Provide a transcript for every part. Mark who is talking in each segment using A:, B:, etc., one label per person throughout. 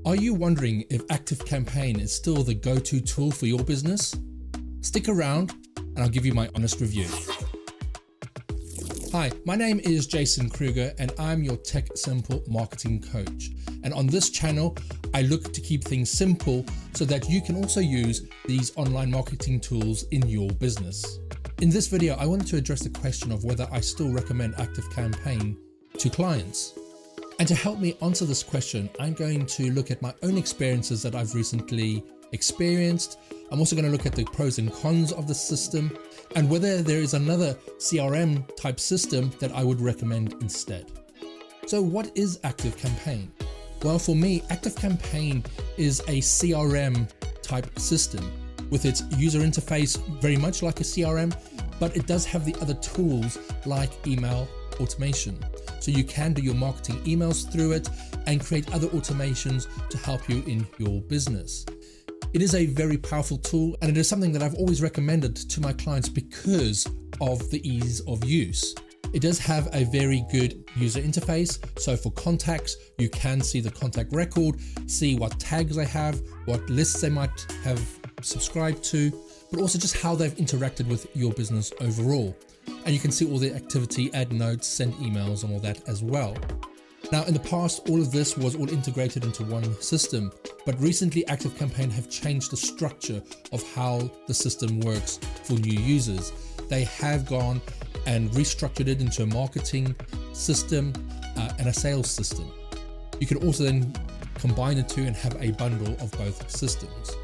A: Are you wondering if ActiveCampaign is still the go-to tool for your business? Stick around and I'll give you my honest review. Hi, my name is Jason Kruger and I'm your Tech Simple marketing coach. And on this channel, I look to keep things simple so that you can also use these online marketing tools in your business. In this video, I wanted to address the question of whether I still recommend ActiveCampaign to clients. And to help me answer this question, I'm going to look at my own experiences that I've recently experienced. I'm also going to look at the pros and cons of the system and whether there is another CRM type system that I would recommend instead. So what is ActiveCampaign? Well, for me, ActiveCampaign is a CRM type system with its user interface very much like a CRM, but it does have the other tools like email automation. So you can do your marketing emails through it and create other automations to help you in your business. It is a very powerful tool and it is something that I've always recommended to my clients because of the ease of use. It does have a very good user interface. So for contacts, you can see the contact record, see what tags they have, what lists they might have subscribed to, but also just how they've interacted with your business overall. And you can see all the activity, add notes, send emails and all that as well. Now in the past, all of this was all integrated into one system, but recently ActiveCampaign have changed the structure of how the system works for new users. They have gone and restructured it into a marketing system and a sales system. You can also then combine the two and have a bundle of both systems.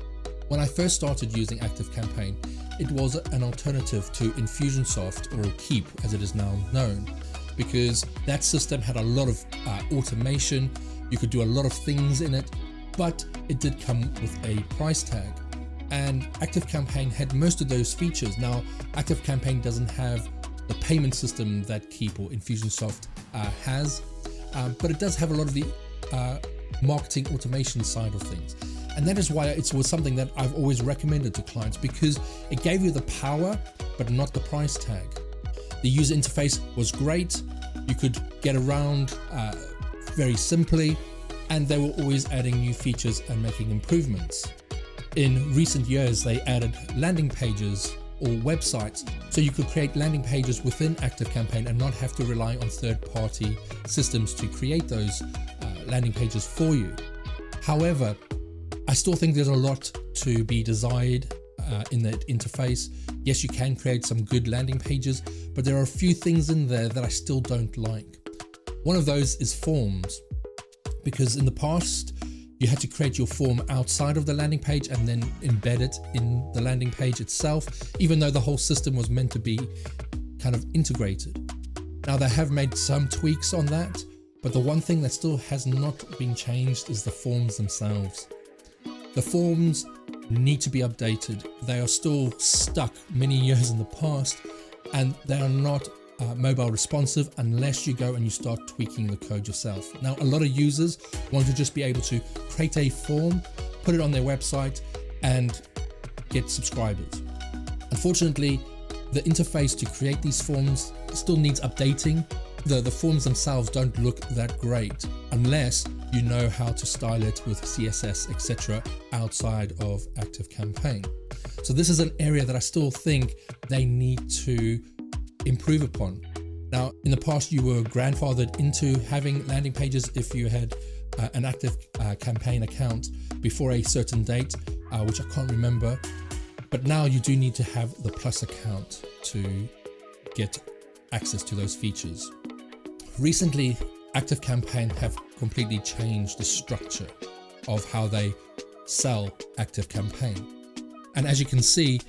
A: When I first started using ActiveCampaign, it was an alternative to Infusionsoft, or Keap as it is now known, because that system had a lot of automation. You could do a lot of things in it, but it did come with a price tag. And ActiveCampaign had most of those features. Now, ActiveCampaign doesn't have the payment system that Keap or Infusionsoft has, but it does have a lot of the marketing automation side of things. And that is why it was something that I've always recommended to clients, because it gave you the power, but not the price tag. The user interface was great. You could get around very simply, and they were always adding new features and making improvements. In recent years, they added landing pages or websites, so you could create landing pages within ActiveCampaign and not have to rely on third-party systems to create those landing pages for you. However, I still think there's a lot to be desired in that interface. Yes, you can create some good landing pages, but there are a few things in there that I still don't like. One of those is forms, because in the past, you had to create your form outside of the landing page and then embed it in the landing page itself, even though the whole system was meant to be kind of integrated. Now, they have made some tweaks on that, but the one thing that still has not been changed is the forms themselves. The forms need to be updated. They are still stuck many years in the past, and they are not mobile responsive unless you go and you start tweaking the code yourself. Now, a lot of users want to just be able to create a form, put it on their website, and get subscribers. Unfortunately, the interface to create these forms still needs updating. The forms themselves don't look that great unless you know how to style it with CSS, etc. outside of ActiveCampaign. So this is an area that I still think they need to improve upon. Now, in the past, you were grandfathered into having landing pages if you had an ActiveCampaign account before a certain date, which I can't remember. But now you do need to have the Plus account to get access to those features. Recently, ActiveCampaign have completely changed the structure of how they sell ActiveCampaign. And as you can see,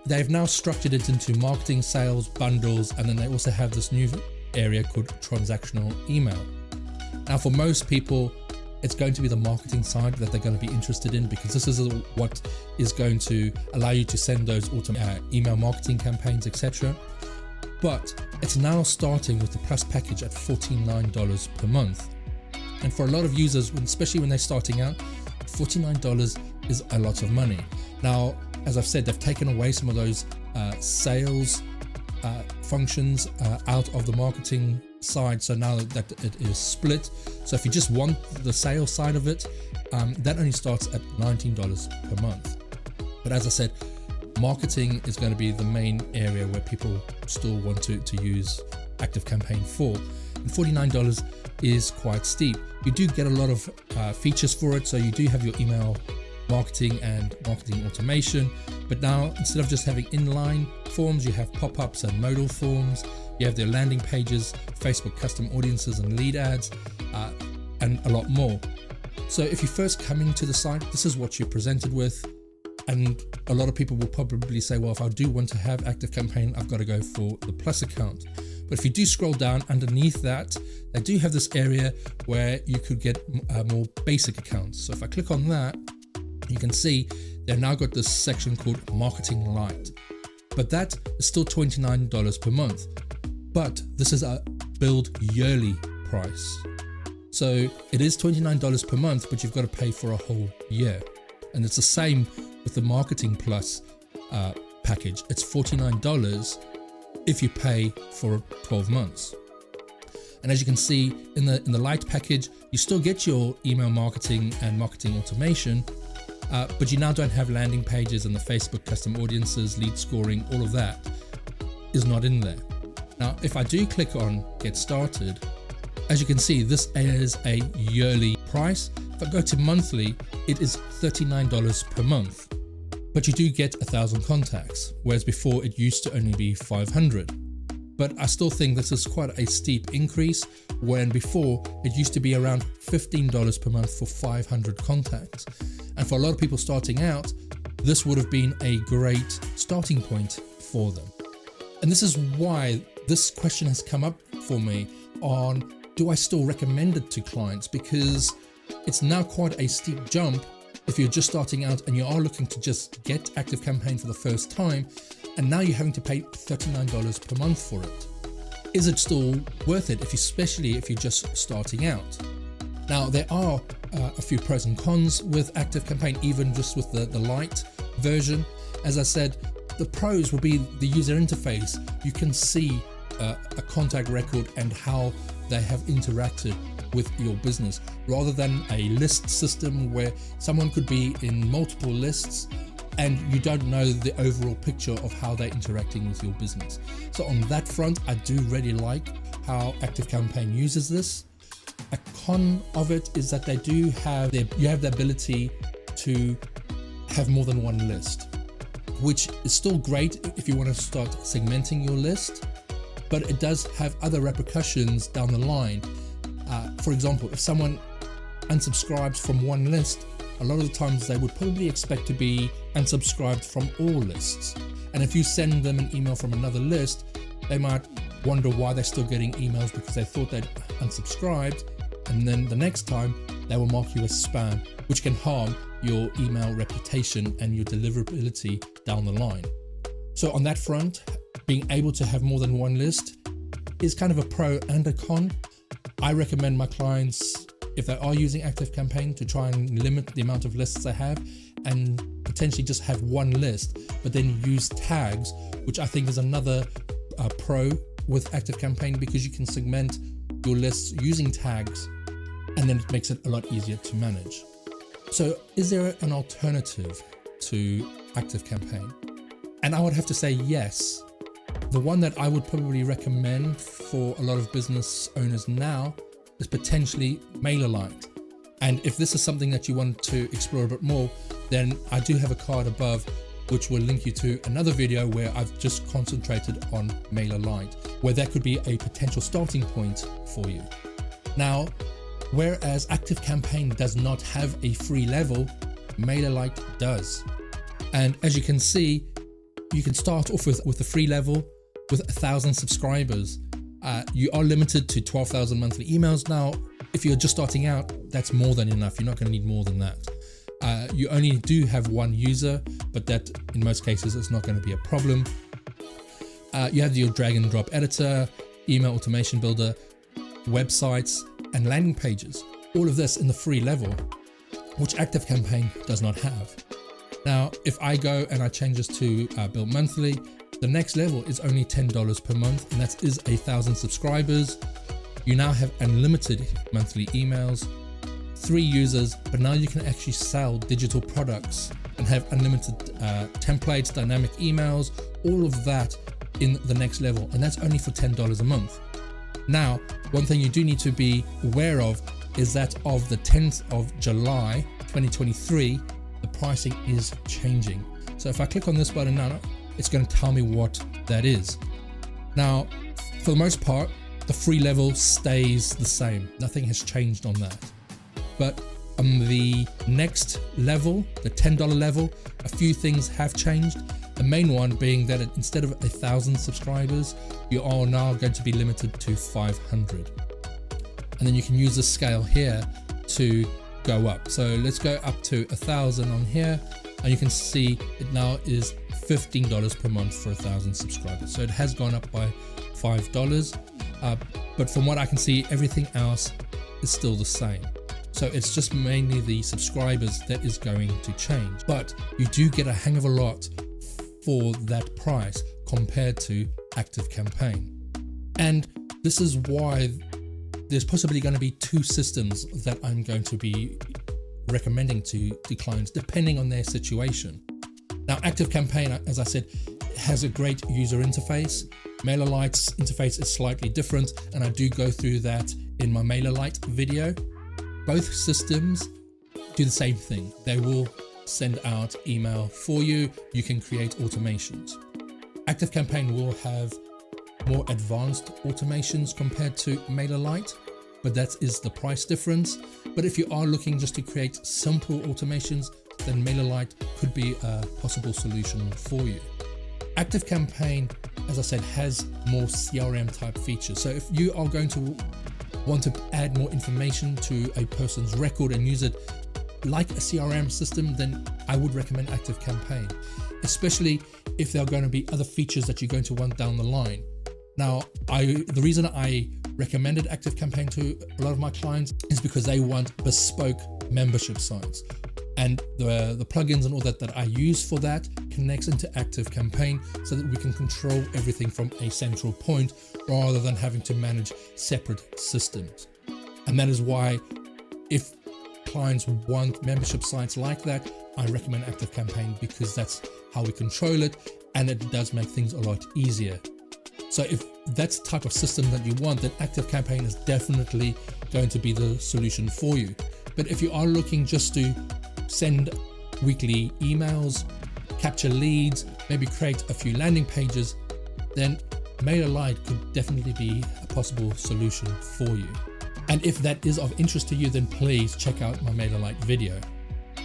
A: they've now structured it into marketing, sales, bundles, and then they also have this new area called transactional email. Now, for most people, it's going to be the marketing side that they're going to be interested in, because this is what is going to allow you to send those email marketing campaigns, etc. But it's now starting with the Plus package at $49 per month. And for a lot of users, especially when they're starting out, $49 is a lot of money. Now, as I've said, they've taken away some of those sales functions out of the marketing side. So now that it is split, so if you just want the sales side of it, that only starts at $19 per month. But as I said, marketing is going to be the main area where people still want to use ActiveCampaign for. And $49 is quite steep. You do get a lot of features for it. So you do have your email marketing and marketing automation, but now instead of just having inline forms, you have pop-ups and modal forms. You have their landing pages, Facebook custom audiences and lead ads, and a lot more. So if you first come into the site, this is what you're presented with. And a lot of people will probably say, well, if I do want to have ActiveCampaign, I've got to go for the Plus account. But if you do scroll down underneath that, they do have this area where you could get more basic accounts. So if I click on that, you can see they've now got this section called Marketing Lite, but that is still $29 per month. But this is a billed yearly price. So it is $29 per month, but you've got to pay for a whole year. And it's the same with the Marketing Plus package. It's $49 if you pay for 12 months. And as you can see in the Lite package, you still get your email marketing and marketing automation, but you now don't have landing pages and the Facebook custom audiences, lead scoring, all of that is not in there. Now, if I do click on Get Started, as you can see, this is a yearly price. If I go to monthly, it is $39 per month, but you do get 1,000 contacts, whereas before it used to only be 500. But I still think this is quite a steep increase, when before it used to be around $15 per month for 500 contacts. And for a lot of people starting out, this would have been a great starting point for them. And this is why this question has come up for me on, do I still recommend it to clients? Because it's now quite a steep jump if you're just starting out and you are looking to just get ActiveCampaign for the first time, and now you're having to pay $39 per month for it. Is it still worth it, especially if you're just starting out? Now, there are a few pros and cons with ActiveCampaign, even just with the Lite version. As I said, the pros will be the user interface. You can see a contact record and how they have interacted with your business, rather than a list system where someone could be in multiple lists and you don't know the overall picture of how they're interacting with your business. So on that front, I do really like how ActiveCampaign uses this. A con of it is that you have the ability to have more than one list, which is still great if you want to start segmenting your list, but it does have other repercussions down the line. For example, if someone unsubscribes from one list, a lot of the times they would probably expect to be unsubscribed from all lists. And if you send them an email from another list, they might wonder why they're still getting emails because they thought they'd unsubscribed, and then the next time they will mark you as spam, which can harm your email reputation and your deliverability down the line. So on that front, being able to have more than one list is kind of a pro and a con. I recommend my clients, if they are using ActiveCampaign, to try and limit the amount of lists they have and potentially just have one list, but then use tags, which I think is another pro with ActiveCampaign, because you can segment your lists using tags, and then it makes it a lot easier to manage. So is there an alternative to ActiveCampaign? And I would have to say yes. The one that I would probably recommend for a lot of business owners now is potentially MailerLite. And if this is something that you want to explore a bit more, then I do have a card above which will link you to another video where I've just concentrated on MailerLite, where that could be a potential starting point for you. Now, whereas ActiveCampaign does not have a free level, MailerLite does. And as you can see, you can start off with the free level with 1,000 subscribers. You are limited to 12,000 monthly emails. Now, if you're just starting out, that's more than enough. You're not going to need more than that. You only do have one user, but that in most cases is not going to be a problem. You have your drag and drop editor, email automation builder, websites, and landing pages. All of this in the free level, which ActiveCampaign does not have. Now, if I go and I change this to bill monthly, The next level is only $10 per month, and that is 1,000 subscribers. You now have unlimited monthly emails, 3 users, but now you can actually sell digital products and have unlimited templates, dynamic emails, all of that in the next level, and that's only for $10 a month. Now, one thing you do need to be aware of is that of the 10th of July 2023, the pricing is changing. So if I click on this button now, it's going to tell me what that is. Now, for the most part, the free level stays the same. Nothing has changed on that. But on the next level, the $10 level, a few things have changed. The main one being that instead of 1,000 subscribers, you are now going to be limited to 500. And then you can use the scale here to go up. So let's go up to 1,000 on here, and you can see it now is $15 per month for 1,000 subscribers. So it has gone up by $5. But from what I can see, everything else is still the same. So it's just mainly the subscribers that is going to change. But you do get a hang of a lot for that price compared to ActiveCampaign. And this is why there's possibly going to be 2 systems that I'm going to be recommending to clients depending on their situation. Now, ActiveCampaign, as I said, has a great user interface. MailerLite's interface is slightly different, and I do go through that in my MailerLite video. Both systems do the same thing. They will send out email for you. You can create automations. ActiveCampaign will have more advanced automations compared to MailerLite, but that is the price difference. But if you are looking just to create simple automations, then MailerLite could be a possible solution for you. ActiveCampaign, as I said, has more CRM type features. So if you are going to want to add more information to a person's record and use it like a CRM system, then I would recommend ActiveCampaign, especially if there are going to be other features that you're going to want down the line. Now, the reason I recommended ActiveCampaign to a lot of my clients is because they want bespoke membership sites. And the plugins and all that I use for that connects into ActiveCampaign so that we can control everything from a central point rather than having to manage separate systems. And that is why if clients want membership sites like that, I recommend ActiveCampaign, because that's how we control it, and it does make things a lot easier. So if that's the type of system that you want, then ActiveCampaign is definitely going to be the solution for you. But if you are looking just to send weekly emails, capture leads, maybe create a few landing pages, then MailerLite could definitely be a possible solution for you. And if that is of interest to you, then please check out my MailerLite video.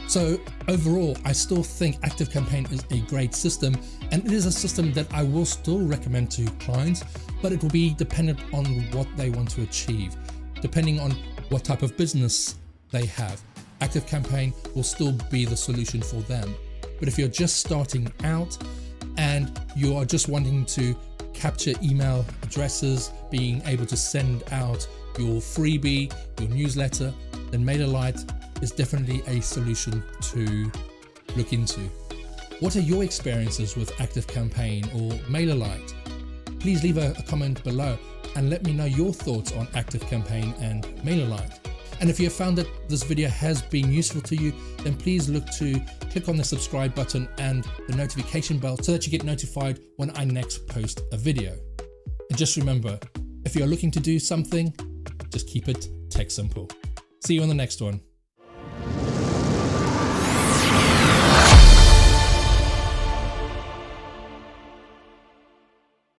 A: So overall, I still think ActiveCampaign is a great system, and it is a system that I will still recommend to clients, but it will be dependent on what they want to achieve, depending on what type of business they have. ActiveCampaign will still be the solution for them. But if you're just starting out and you are just wanting to capture email addresses, being able to send out your freebie, your newsletter, then MailerLite is definitely a solution to look into. What are your experiences with ActiveCampaign or MailerLite? Please leave a comment below and let me know your thoughts on ActiveCampaign and MailerLite. And if you have found that this video has been useful to you, then please look to click on the subscribe button and the notification bell so that you get notified when I next post a video. And just remember, if you're looking to do something, just keep it tech simple. See you on the next one.